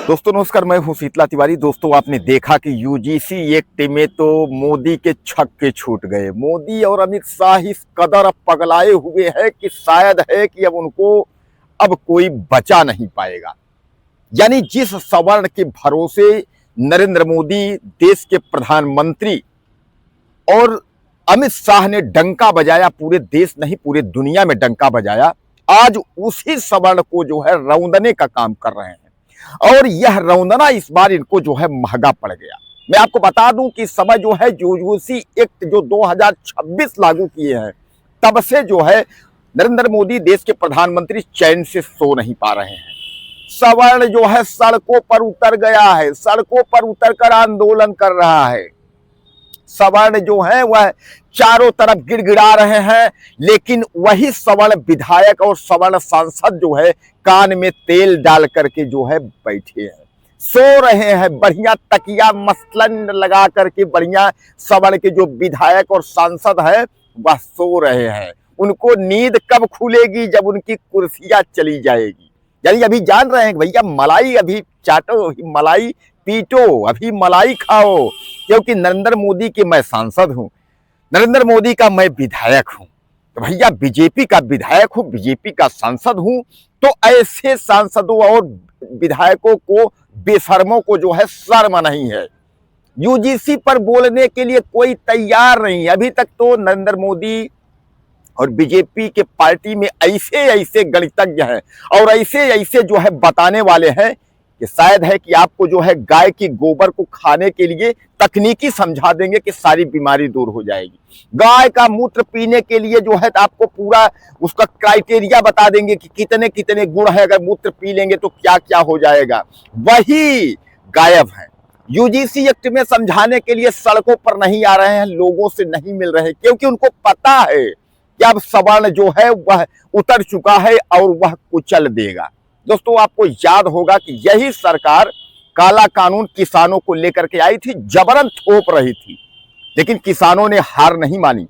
दोस्तों नमस्कार, मैं हूं शीतला तिवारी। दोस्तों आपने देखा कि यूजीसी एक्ट में तो मोदी के छक्के छूट गए। मोदी और अमित शाह इस कदर अब पगलाए हुए हैं कि शायद है कि अब उनको अब कोई बचा नहीं पाएगा। यानी जिस सवर्ण के भरोसे नरेंद्र मोदी देश के प्रधानमंत्री और अमित शाह ने डंका बजाया, पूरे देश नहीं पूरे दुनिया में डंका बजाया, आज उसी सवर्ण को जो है रौंदने का काम कर रहे हैं। और यह रौंदना इस बार इनको जो है महंगा पड़ गया। मैं आपको बता दूं कि इस समय जो है यूजीसी एक्ट जो 2026 लागू किए हैं, तब से जो है नरेंद्र मोदी देश के प्रधानमंत्री चैन से सो नहीं पा रहे हैं। सवर्ण जो है सड़कों पर उतर गया है, सड़कों पर उतरकर आंदोलन कर रहा है। सवर्ण जो है वह चारों तरफ गिड़गिड़ा रहे हैं, लेकिन वही सवर्ण विधायक और सवर्ण सांसद जो है कान में तेल डाल करके जो है बैठे हैं, सो रहे हैं। बढ़िया तकिया मसलन लगा करके बढ़िया सवर्ण के जो विधायक और सांसद है वह सो रहे हैं। उनको नींद कब खुलेगी? जब उनकी कुर्सियां चली जाएगी। यानी अभी जान रहे हैं भैया, मलाई अभी चाटो, मलाई पीटो, अभी मलाई खाओ, क्योंकि नरेंद्र मोदी के मैं सांसद हूं, नरेंद्र मोदी का मैं विधायक हूं। तो भैया बीजेपी का विधायक हूं, बीजेपी का सांसद हूं, तो ऐसे सांसदों और विधायकों को, बेशर्मों को जो है शर्म नहीं है। यूजीसी पर बोलने के लिए कोई तैयार नहीं। अभी तक तो नरेंद्र मोदी और बीजेपी के पार्टी में ऐसे ऐसे गणितज्ञ हैं और ऐसे ऐसे जो है बताने वाले हैं कि शायद है कि आपको जो है गाय की गोबर को खाने के लिए तकनीकी समझा देंगे कि सारी बीमारी दूर हो जाएगी। गाय का मूत्र पीने के लिए जो है आपको पूरा उसका क्राइटेरिया बता देंगे कि कितने कितने गुण है, अगर मूत्र पी लेंगे तो क्या क्या हो जाएगा। वही गायब है। यूजीसी एक्ट में समझाने के लिए सड़कों पर नहीं आ रहे हैं, लोगों से नहीं मिल रहे, क्योंकि उनको पता है कि अब सवर्ण जो है वह उतर चुका है और वह कुचल देगा। दोस्तों आपको याद होगा कि यही सरकार काला कानून किसानों को लेकर के आई थी, जबरन थोप रही थी, लेकिन किसानों ने हार नहीं मानी।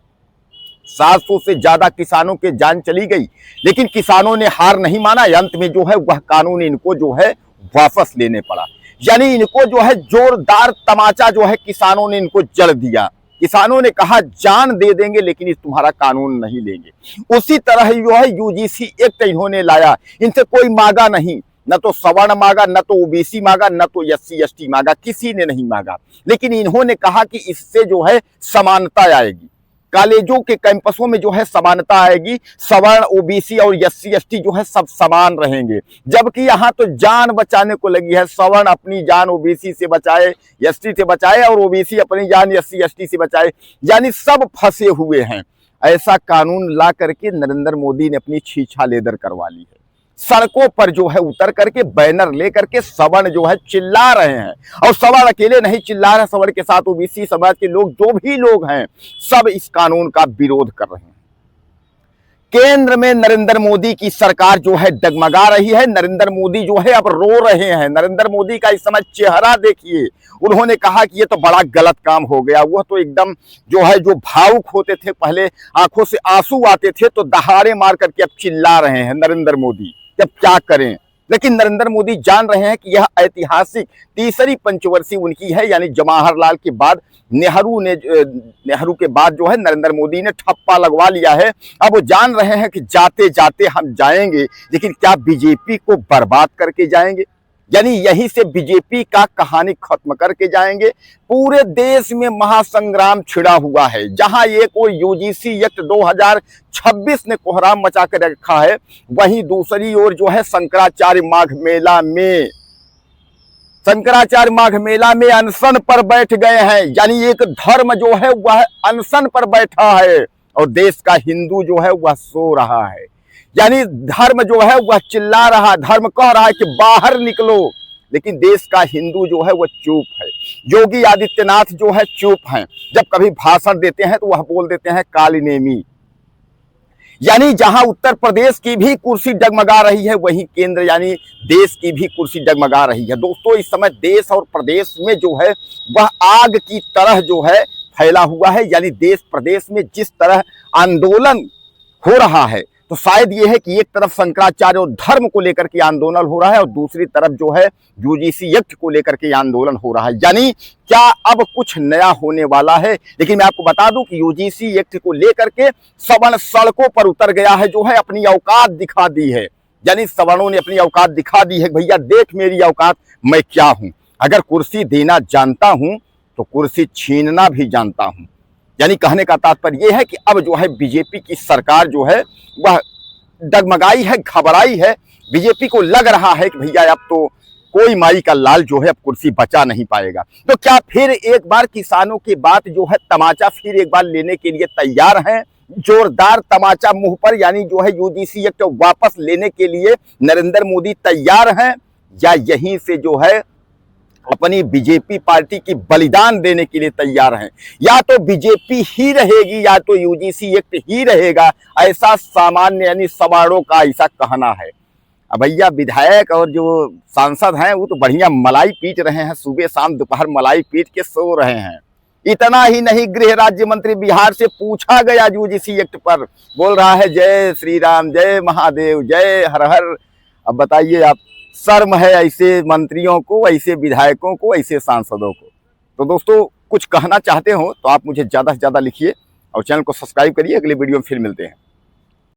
700 से ज्यादा किसानों के जान चली गई, लेकिन किसानों ने हार नहीं माना। अंत में जो है वह कानून इनको जो है वापस लेने पड़ा। यानी इनको जो है जोरदार तमाचा जो है किसानों ने इनको जड़ दिया। किसानों ने कहा जान दे देंगे लेकिन इस तुम्हारा कानून नहीं लेंगे। उसी तरह जो है यूजीसी एक्ट इन्होंने लाया। इनसे कोई मांगा नहीं, न तो सवर्ण मांगा, न तो ओबीसी मांगा, न तो एससी एसटी मांगा, किसी ने नहीं मांगा। लेकिन इन्होंने कहा कि इससे जो है समानता आएगी, कॉलेजों के कैंपसों में जो है समानता आएगी, सवर्ण ओबीसी और एससी एसटी जो है सब समान रहेंगे। जबकि यहाँ तो जान बचाने को लगी है। सवर्ण अपनी जान ओबीसी से बचाए, एसटी से बचाए, और ओबीसी अपनी जान एससी एसटी से बचाए। यानी सब फंसे हुए हैं। ऐसा कानून ला करके नरेंद्र मोदी ने अपनी छीछा लेदर करवा ली है। सड़कों पर जो है उतर करके बैनर लेकर के सवर्ण जो है चिल्ला रहे हैं, और सवर्ण अकेले नहीं चिल्ला रहे, सवर्ण के साथ ओबीसी समाज के लोग, जो भी लोग हैं, सब इस कानून का विरोध कर रहे हैं। केंद्र में नरेंद्र मोदी की सरकार जो है डगमगा रही है। नरेंद्र मोदी जो है अब रो रहे हैं। नरेंद्र मोदी का इस समय चेहरा देखिए। उन्होंने कहा कि ये तो बड़ा गलत काम हो गया। वह तो एकदम जो है, जो भावुक होते थे, पहले आंखों से आंसू आते थे, तो दहाड़े मार करके अब चिल्ला रहे हैं नरेंद्र मोदी। अब क्या करें? लेकिन नरेंद्र मोदी जान रहे हैं कि यह ऐतिहासिक तीसरी पंचवर्षीय उनकी है। यानी जवाहरलाल के बाद नेहरू के बाद जो है नरेंद्र मोदी ने ठप्पा लगवा लिया है। अब वो जान रहे हैं कि जाते जाते हम जाएंगे, लेकिन क्या बीजेपी को बर्बाद करके जाएंगे? यानी यहीं से बीजेपी का कहानी खत्म करके जाएंगे। पूरे देश में महासंग्राम छिड़ा हुआ है। जहां एक और यूजीसी एक्ट 2026 ने कोहराम मचा कर रखा है, वहीं दूसरी ओर जो है शंकराचार्य माघ मेला में अनशन पर बैठ गए हैं। यानी एक धर्म जो है वह अनशन पर बैठा है और देश का हिंदू जो है वह सो रहा है। यानी धर्म जो है वह चिल्ला रहा, धर्म कह रहा है कि बाहर निकलो, लेकिन देश का हिंदू जो है वह चुप है। योगी आदित्यनाथ जो है चुप हैं। जब कभी भाषण देते हैं तो वह बोल देते हैं कालीनेमी। यानी जहां उत्तर प्रदेश की भी कुर्सी डगमगा रही है, वहीं केंद्र यानी देश की भी कुर्सी डगमगा रही है। दोस्तों इस समय देश और प्रदेश में जो है वह आग की तरह जो है फैला हुआ है। यानी देश प्रदेश में जिस तरह आंदोलन हो रहा है, तो शायद ये है कि एक तरफ शंकराचार्य और धर्म को लेकर के आंदोलन हो रहा है और दूसरी तरफ जो है यूजीसी एक्ट को लेकर के आंदोलन हो रहा है। यानी क्या अब कुछ नया होने वाला है? लेकिन मैं आपको बता दूं कि यूजीसी एक्ट को लेकर के सवर्ण सड़कों पर उतर गया है, जो है अपनी औकात दिखा दी है। यानी सवर्णों ने अपनी औकात दिखा दी है, भैया देख मेरी औकात, मैं क्या हूं। अगर कुर्सी देना जानता हूं तो कुर्सी छीनना भी जानता हूं। यानी कहने का तात्पर्य यह है कि अब जो है बीजेपी की सरकार जो है वह डगमगाई है, घबराई है। बीजेपी को लग रहा है कि भैया अब तो कोई माई का लाल जो है अब कुर्सी बचा नहीं पाएगा। तो क्या फिर एक बार किसानों की बात जो है तमाचा फिर एक बार लेने के लिए तैयार हैं? जोरदार तमाचा मुंह पर, यानी जो है यूजीसी एक्ट वापस लेने के लिए नरेंद्र मोदी तैयार हैं, या यहीं से जो है अपनी बीजेपी पार्टी की बलिदान देने के लिए तैयार हैं? या तो बीजेपी ही रहेगी या तो यूजीसी एक्ट ही रहेगा, ऐसा सामान्य यानी सवारों का ऐसा कहना है। अब भैया विधायक और जो सांसद हैं वो तो बढ़िया मलाई पीट रहे हैं, सुबह शाम दोपहर मलाई पीट के सो रहे हैं। इतना ही नहीं, गृह राज्य मंत्री बिहार से पूछा गया यूजीसी एक्ट पर, बोल रहा है जय श्री राम, जय महादेव, जय हर हर। अब बताइए आप, शर्म है ऐसे मंत्रियों को, ऐसे विधायकों को, ऐसे सांसदों को। तो दोस्तों कुछ कहना चाहते हो तो आप मुझे ज़्यादा से ज़्यादा लिखिए और चैनल को सब्सक्राइब करिए। अगले वीडियो में फिर मिलते हैं।